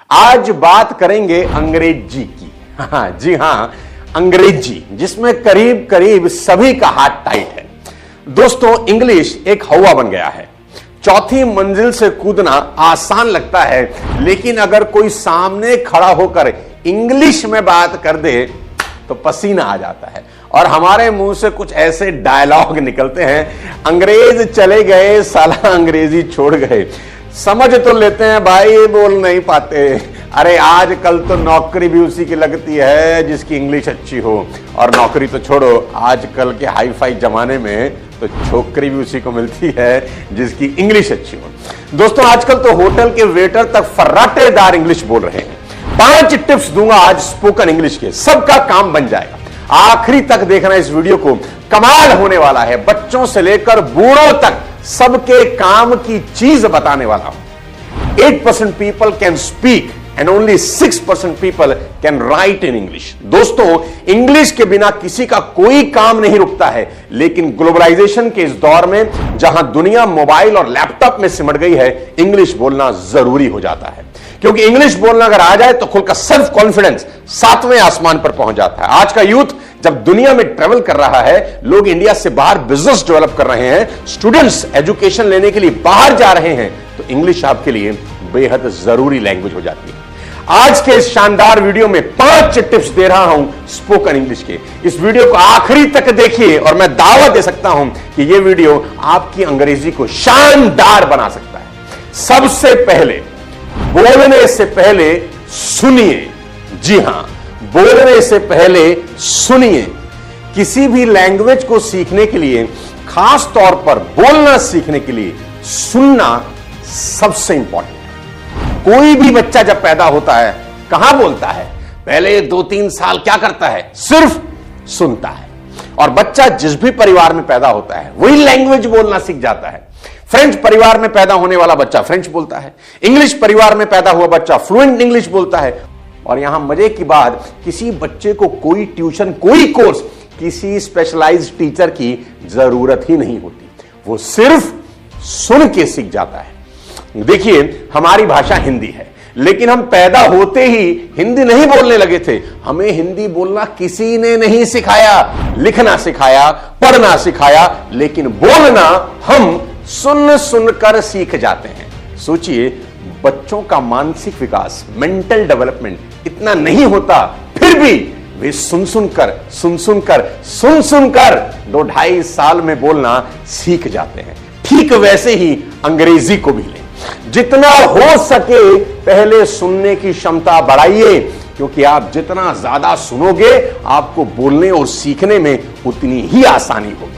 आज बात करेंगे अंग्रेजी की। जी हां, अंग्रेजी, जिसमें करीब करीब सभी का हाथ टाइट है। दोस्तों, इंग्लिश एक हवा बन गया है। चौथी मंजिल से कूदना आसान लगता है, लेकिन अगर कोई सामने खड़ा होकर इंग्लिश में बात कर दे तो पसीना आ जाता है और हमारे मुंह से कुछ ऐसे डायलॉग निकलते हैं, अंग्रेज चले गए साला अंग्रेजी छोड़ गए। समझ तो लेते हैं भाई, बोल नहीं पाते। अरे आजकल तो नौकरी भी उसी की लगती है जिसकी इंग्लिश अच्छी हो, और नौकरी तो छोड़ो, आजकल के हाई फाई जमाने में तो छोकरी भी उसी को मिलती है जिसकी इंग्लिश अच्छी हो। दोस्तों, आजकल तो होटल के वेटर तक फर्राटेदार इंग्लिश बोल रहे हैं। 5 टिप्स दूंगा आज स्पोकन इंग्लिश के, सबका काम बन जाएगा। आखिरी तक देखना इस वीडियो को, कमाल होने वाला है। बच्चों से लेकर बूढ़ों तक सबके काम की चीज बताने वाला हूं। 8% people can speak and only 6% people can write in English. दोस्तों, इंग्लिश के बिना किसी का कोई काम नहीं रुकता है, लेकिन ग्लोबलाइजेशन के इस दौर में जहां दुनिया मोबाइल और लैपटॉप में सिमट गई है, इंग्लिश बोलना जरूरी हो जाता है। क्योंकि इंग्लिश बोलना अगर आ जाए तो खुलकर सेल्फ कॉन्फिडेंस 7वें आसमान पर पहुंच जाता है। आज का यूथ जब दुनिया में ट्रेवल कर रहा है, लोग इंडिया से बाहर बिजनेस डेवलप कर रहे हैं, स्टूडेंट्स एजुकेशन लेने के लिए बाहर जा रहे हैं, तो इंग्लिश आपके लिए बेहद जरूरी लैंग्वेज हो जाती है। आज के इस शानदार वीडियो में 5 टिप्स दे रहा हूं स्पोकन इंग्लिश के। इस वीडियो को आखिरी तक देखिए और मैं दावा दे सकता हूं कि यह वीडियो आपकी अंग्रेजी को शानदार बना सकता है। सबसे पहले, बोलने से पहले सुनिए। जी हां, बोलने से पहले सुनिए। किसी भी लैंग्वेज को सीखने के लिए, खास तौर पर बोलना सीखने के लिए, सुनना सबसे इंपॉर्टेंट है। कोई भी बच्चा जब पैदा होता है, कहां बोलता है? पहले 2-3 साल क्या करता है? सिर्फ सुनता है। और बच्चा जिस भी परिवार में पैदा होता है, वही लैंग्वेज बोलना सीख जाता है। फ्रेंच परिवार में पैदा होने वाला बच्चा फ्रेंच बोलता है, इंग्लिश परिवार में पैदा हुआ बच्चा फ्लुएंट इंग्लिश बोलता है। और यहां मजे की बात, किसी बच्चे को कोई ट्यूशन, कोई कोर्स, किसी स्पेशलाइज्ड टीचर की जरूरत ही नहीं होती, वो सिर्फ सुन के सीख जाता है। देखिए, हमारी भाषा हिंदी है, लेकिन हम पैदा होते ही हिंदी नहीं बोलने लगे थे। हमें हिंदी बोलना किसी ने नहीं सिखाया, लिखना सिखाया, पढ़ना सिखाया, लेकिन बोलना हम सुन सुनकर सीख जाते हैं। सोचिए, बच्चों का मानसिक विकास, मेंटल डेवलपमेंट इतना नहीं होता, फिर भी वे सुन सुनकर 2-2.5 साल में बोलना सीख जाते हैं। ठीक वैसे ही अंग्रेजी को भी लें। जितना हो सके पहले सुनने की क्षमता बढ़ाइए, क्योंकि आप जितना ज्यादा सुनोगे, आपको बोलने और सीखने में उतनी ही आसानी होगी।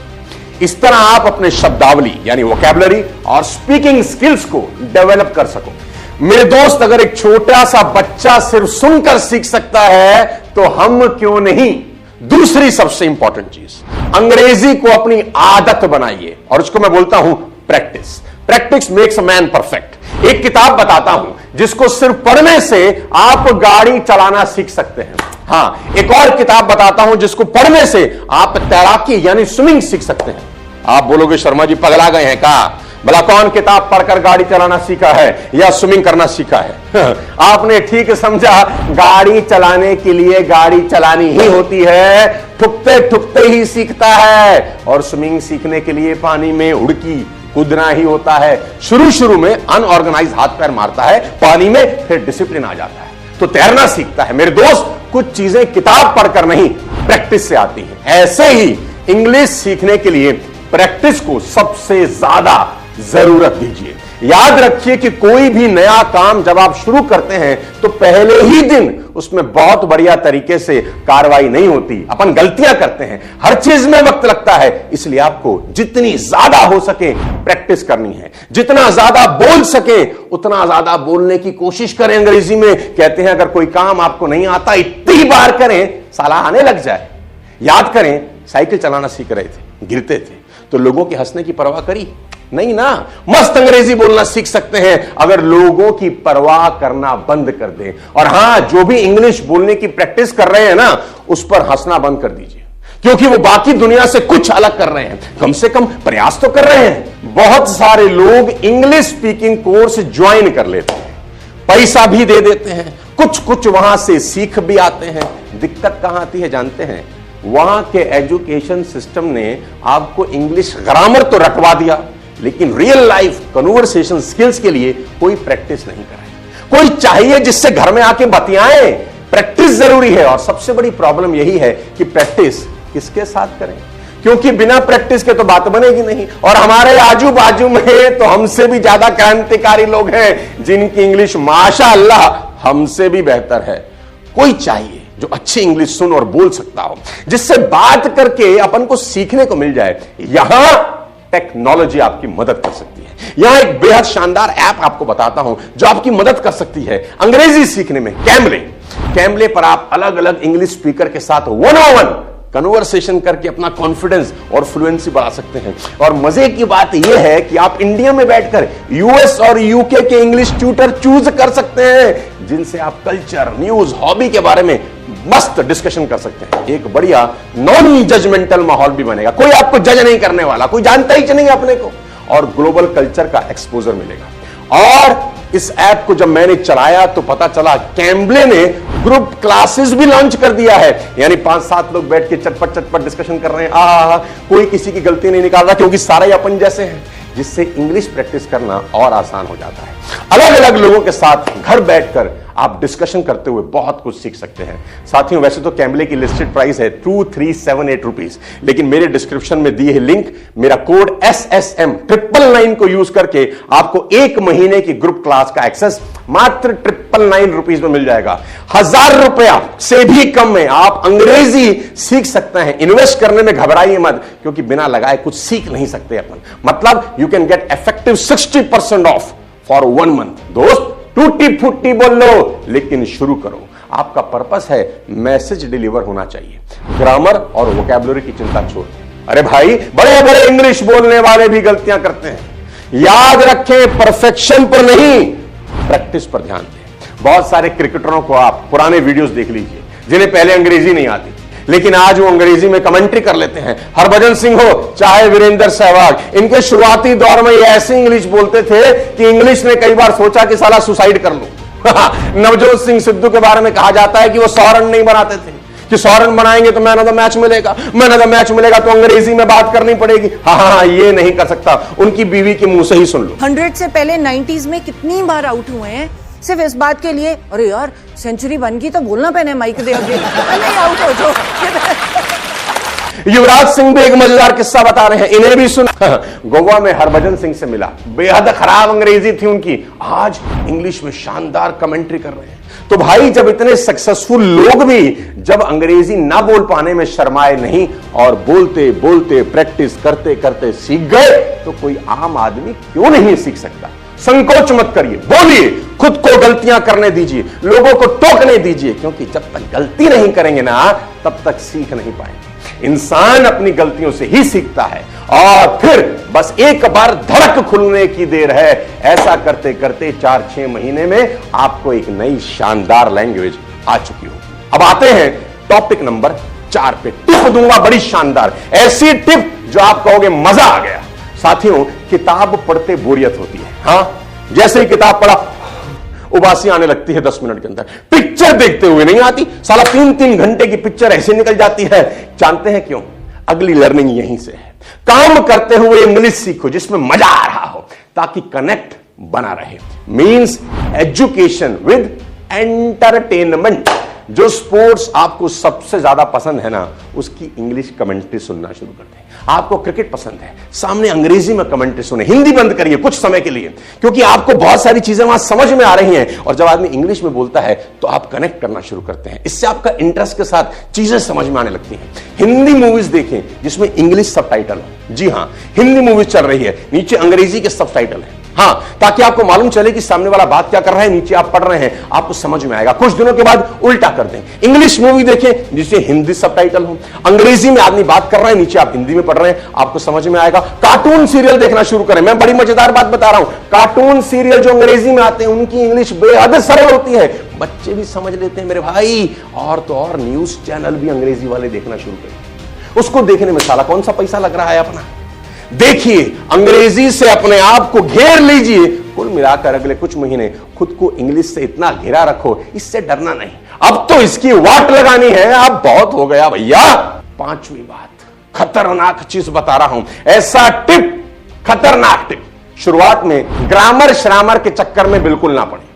इस तरह आप अपने शब्दावली यानी वोकैबुलरी और स्पीकिंग स्किल्स को डेवलप कर सको। मेरे दोस्त, अगर एक छोटा सा बच्चा सिर्फ सुनकर सीख सकता है, तो हम क्यों नहीं? दूसरी सबसे इंपॉर्टेंट चीज, अंग्रेजी को अपनी आदत बनाइए, और उसको मैं बोलता हूं practice. Practice makes a man perfect. एक किताब बताता हूं जिसको सिर्फ पढ़ने से आप गाड़ी चलाना सीख सकते हैं। हां, एक और किताब बताता हूं जिसको पढ़ने से आप तैराकी यानी स्विमिंग सीख सकते हैं। आप बोलोगे, शर्मा जी पगला गए हैं क्या? भला कौन किताब पढ़कर गाड़ी चलाना सीखा है या स्विमिंग करना सीखा है? आपने ठीक समझा, गाड़ी चलाने के लिए गाड़ी चलानी ही होती है, ठुकते ठुकते ही सीखता है। और स्विमिंग सीखने के लिए पानी में उड़की कूदना ही होता है। शुरू में अनऑर्गेनाइज हाथ पैर मारता है पानी में, फिर डिसिप्लिन आ जाता है तो तैरना सीखता है। मेरे दोस्त, कुछ चीजें किताब पढ़कर नहीं, प्रैक्टिस से आती हैं। ऐसे ही इंग्लिश सीखने के लिए प्रैक्टिस को सबसे ज्यादा जरूरत दीजिए। याद रखिए कि कोई भी नया काम जब आप शुरू करते हैं, तो पहले ही दिन उसमें बहुत बढ़िया तरीके से कार्रवाई नहीं होती, अपन गलतियां करते हैं, हर चीज में वक्त लगता है। इसलिए आपको जितनी ज्यादा हो सके प्रैक्टिस करनी है। जितना ज्यादा बोल सके उतना ज्यादा बोलने की कोशिश करें। अंग्रेजी में कहते हैं, अगर कोई काम आपको नहीं आता, इतनी बार करें साला आने लग जाए। याद करें, साइकिल चलाना सीख रहे थे, गिरते थे, तो लोगों के हंसने की परवाह करी नहीं ना। मस्त अंग्रेजी बोलना सीख सकते हैं अगर लोगों की परवाह करना बंद कर दें। और हां, जो भी इंग्लिश बोलने की प्रैक्टिस कर रहे हैं ना, उस पर हंसना बंद कर दीजिए, क्योंकि वो बाकी दुनिया से कुछ अलग कर रहे हैं। कम से कम प्रयास तो कर रहे हैं। बहुत सारे लोग इंग्लिश स्पीकिंग कोर्स ज्वाइन कर लेते हैं, पैसा भी दे देते हैं, कुछ कुछ वहां से सीख भी आते हैं। दिक्कत कहां आती है जानते हैं? वहां के एजुकेशन सिस्टम ने आपको इंग्लिश ग्रामर तो रटवा दिया, लेकिन रियल लाइफ कन्वर्सेशन स्किल्स के लिए कोई प्रैक्टिस नहीं कराई। कोई चाहिए जिससे घर में आके बतियाएं, प्रैक्टिस जरूरी है। और सबसे बड़ी प्रॉब्लम यही है कि प्रैक्टिस किसके साथ करें, क्योंकि बिना प्रैक्टिस के तो बात बनेगी नहीं। और हमारे आजू बाजू में तो हमसे भी ज्यादा क्रांतिकारी लोग हैं जिनकी इंग्लिश माशाअल्लाह हमसे भी बेहतर है। कोई चाहिए जो अच्छी इंग्लिश सुन और बोल सकता हो, जिससे बात करके अपन को सीखने को मिल जाए। यहां टेक्नोलॉजी आपकी मदद कर सकती है। यहां एक बेहद शानदार ऐप आपको बताता हूं जो आपकी मदद कर सकती है अंग्रेजी सीखने में। कैमले पर आप अलग अलग इंग्लिश स्पीकर के साथ 1-on-1 कन्वर्सेशन करके अपना कॉन्फिडेंस और फ्लुएंसी बढ़ा सकते हैं। और मजे की बात यह है कि आप इंडिया में बैठकर यूएस और यूके के इंग्लिश ट्यूटर चूज कर सकते हैं, जिनसे आप कल्चर, न्यूज, हॉबी के बारे में मस्त डिस्कशन कर सकते हैं। एक बढ़िया नॉन जजमेंटल माहौल भी बनेगा, कोई आपको जज नहीं करने वाला, कोई जानता ही नहीं अपने को, और ग्लोबल कल्चर का एक्सपोजर मिलेगा। और इस ऐप को जब मैंने चलाया तो पता चला कैम्बले ने ग्रुप क्लासेस भी लॉन्च कर दिया है। यानी 5-7 लोग बैठ के चटपट डिस्कशन कर रहे हैं। कोई किसी की गलती नहीं निकाल रहा, क्योंकि सारे ही अपन जैसे हैं, जिससे इंग्लिश प्रैक्टिस करना और आसान हो जाता है। अलग अलग लोगों के साथ घर बैठकर आप डिस्कशन करते हुए बहुत कुछ सीख सकते हैं। साथियों, वैसे तो कैम्बले की लिस्टेड प्राइस है 2378 रुपीज, लेकिन मेरे डिस्क्रिप्शन में दिए है लिंक, मेरा कोड SSM 999 को यूज करके आपको 1 महीने की ग्रुप क्लास का एक्सेस मात्र 999 रुपीज में मिल जाएगा। 1000 रुपया से भी कम में आप अंग्रेजी सीख सकते हैं। इन्वेस्ट करने में घबराइए मत, क्योंकि बिना लगाए कुछ सीख नहीं सकते अपन। मतलब you can get effective 60% of for 1 month. दोस्त, टूटी फूटी बोल लो, लेकिन शुरू करो। आपका पर्पस है मैसेज डिलीवर होना चाहिए। ग्रामर और वोकैबुलरी की चिंता छोड़। अरे भाई, बड़े बड़े इंग्लिश बोलने वाले भी गलतियां करते हैं। याद रखें, परफेक्शन पर नहीं, प्रैक्टिस पर ध्यान दें। बहुत सारे क्रिकेटरों को आप पुराने वीडियोस देख लीजिए, जिन्हें पहले अंग्रेजी नहीं आती, लेकिन आज वो अंग्रेजी में कमेंट्री कर लेते हैं। हरभजन सिंह हो चाहे वीरेंद्र सहवाग, इनके शुरुआती दौर में ये ऐसी इंग्लिश बोलते थे कि इंग्लिश ने कई बार सोचा कि साला सुसाइड कर लूं। नवजोत सिंह सिद्धू के बारे में कहा जाता है कि वो 100 रन नहीं बनाते थे, कि 100 रन बनाएंगे तो मैन ऑफ द मैच मिलेगा, मैन ऑफ द मैच मिलेगा तो अंग्रेजी में बात करनी पड़ेगी। हाँ, ये नहीं कर सकता, उनकी बीवी के मुंह से ही सुन लो। 100 से पहले 90s में कितनी बार आउट हुए हैं सिर्फ इस बात के लिए, अरे यार सेंचुरी बन गई तो बोलना पहने माइक दे आगे, नहीं आउट हो जाओ। युवराज सिंह भी एक मजेदार किस्सा बता रहे हैं, इन्हें भी सुना। गोवा में हरभजन सिंह से मिला, बेहद खराब अंग्रेजी थी उनकी, आज इंग्लिश में शानदार कमेंट्री कर रहे हैं। तो भाई, जब इतने सक्सेसफुल लोग भी जब अंग्रेजी ना बोल पाने में शर्माए नहीं और बोलते बोलते प्रैक्टिस करते करते सीख गए, तो कोई आम आदमी क्यों नहीं सीख सकता? संकोच मत करिए, बोलिए, खुद को गलतियां करने दीजिए, लोगों को टोकने दीजिए, क्योंकि जब तक गलती नहीं करेंगे ना, तब तक सीख नहीं पाएंगे। इंसान अपनी गलतियों से ही सीखता है, और फिर बस एक बार धड़क खुलने की देर है। ऐसा करते करते 4-6 महीने में आपको एक नई शानदार लैंग्वेज आ चुकी होगी। अब आते हैं टॉपिक नंबर 4 पे। टिप दूंगा बड़ी शानदार, ऐसी टिप जो आप कहोगे मजा आ गया। साथियों, किताब पढ़ते बोरियत होती है। हाँ, जैसे ही किताब पढ़ा उबासी आने लगती है 10 मिनट के अंदर। पिक्चर देखते हुए नहीं आती, साला 3-3 घंटे की पिक्चर ऐसे निकल जाती है। जानते हैं क्यों? अगली लर्निंग यहीं से है। काम करते हुए इंग्लिश सीखो जिसमें मजा आ रहा हो, ताकि कनेक्ट बना रहे। Means education with entertainment. जो स्पोर्ट्स आपको सबसे ज्यादा पसंद है ना, उसकी इंग्लिश कमेंट्री सुनना शुरू कर दें। आपको क्रिकेट पसंद है, सामने अंग्रेजी में कमेंट्री सुने। हिंदी बंद करिए कुछ समय के लिए, क्योंकि आपको बहुत सारी चीजें वहां समझ में आ रही हैं, और जब आदमी इंग्लिश में बोलता है तो आप कनेक्ट करना शुरू करते हैं। इससे आपका इंटरेस्ट के साथ चीजें समझ में आने लगती हैं। हिंदी मूवीज देखें जिसमें इंग्लिश सबटाइटल हो। जी हां, हिंदी मूवीज चल रही है, नीचे अंग्रेजी के सबटाइटल है। हां, ताकि आपको मालूम चले कि सामने वाला बात क्या कर रहा है, नीचे आप पढ़ रहे हैं, आपको समझ में आएगा। कुछ दिनों के बाद उल्टा कर दें, इंग्लिश मूवी देखें जिसे हिंदी सबटाइटल हो, अंग्रेजी में आदमी बात कर रहा है, नीचे आप हिंदी में पढ़ रहे हैं, आपको समझ में आएगा। कार्टून सीरियल देखना शुरू करें। मैं बड़ी मजेदार बात बता रहा हूं, कार्टून सीरियल जो अंग्रेजी में आते हैं उनकी इंग्लिश बेहद सरल होती है, बच्चे भी समझ लेते हैं मेरे भाई। और तो और न्यूज चैनल भी अंग्रेजी वाले देखना शुरू करें। उसको देखने में साला कौन सा पैसा लग रहा है अपना। देखिए, अंग्रेजी से अपने आप को घेर लीजिए, कुल मिलाकर अगले कुछ महीने खुद को इंग्लिश से इतना घिरा रखो, इससे डरना नहीं। अब तो इसकी वाट लगानी है, अब बहुत हो गया भैया। पांचवी बात, खतरनाक चीज बता रहा हूं, ऐसा टिप, खतरनाक टिप, शुरुआत में ग्रामर श्रामर के चक्कर में बिल्कुल ना पड़े।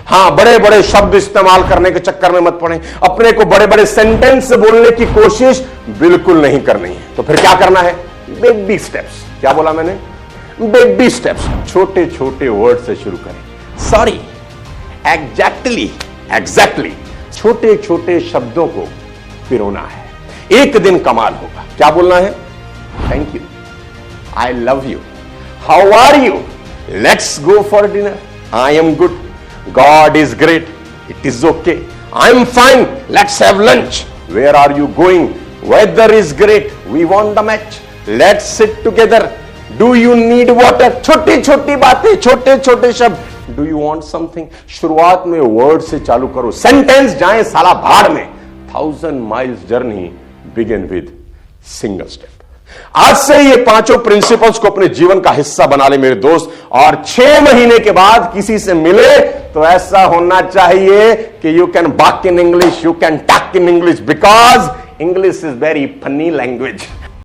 हां, बड़े बड़े शब्द इस्तेमाल करने के चक्कर में मत पड़े, अपने को बड़े बड़े सेंटेंस बोलने की कोशिश बिल्कुल नहीं करनी है। तो फिर क्या करना है? Baby steps. क्या बोला मैंने? बेबी स्टेप्स, छोटे छोटे वर्ड से शुरू करें। सॉरी, एग्जैक्टली, एग्जैक्टली, छोटे छोटे शब्दों को पिरोना है, एक दिन कमाल होगा। क्या बोलना है? Thank you, I love you, how are you, let's go for dinner, I am good, God is great, it is okay, I am fine, let's have lunch, where are you going, weather is great, we want the match, let's sit together, do you need water. छोटी छोटी बातें, छोटे छोटे शब्द। Do you want something. शुरुआत में word से चालू करो, सेंटेंस जाए साला भाड़ में। 1000 miles journey begin with single step. आज से ये पांचों प्रिंसिपल्स को अपने जीवन का हिस्सा बना ले मेरे दोस्त, और 6 महीने के बाद किसी से मिले तो ऐसा होना चाहिए कि यू कैन बाक in English, you can talk in English, because English is very funny language.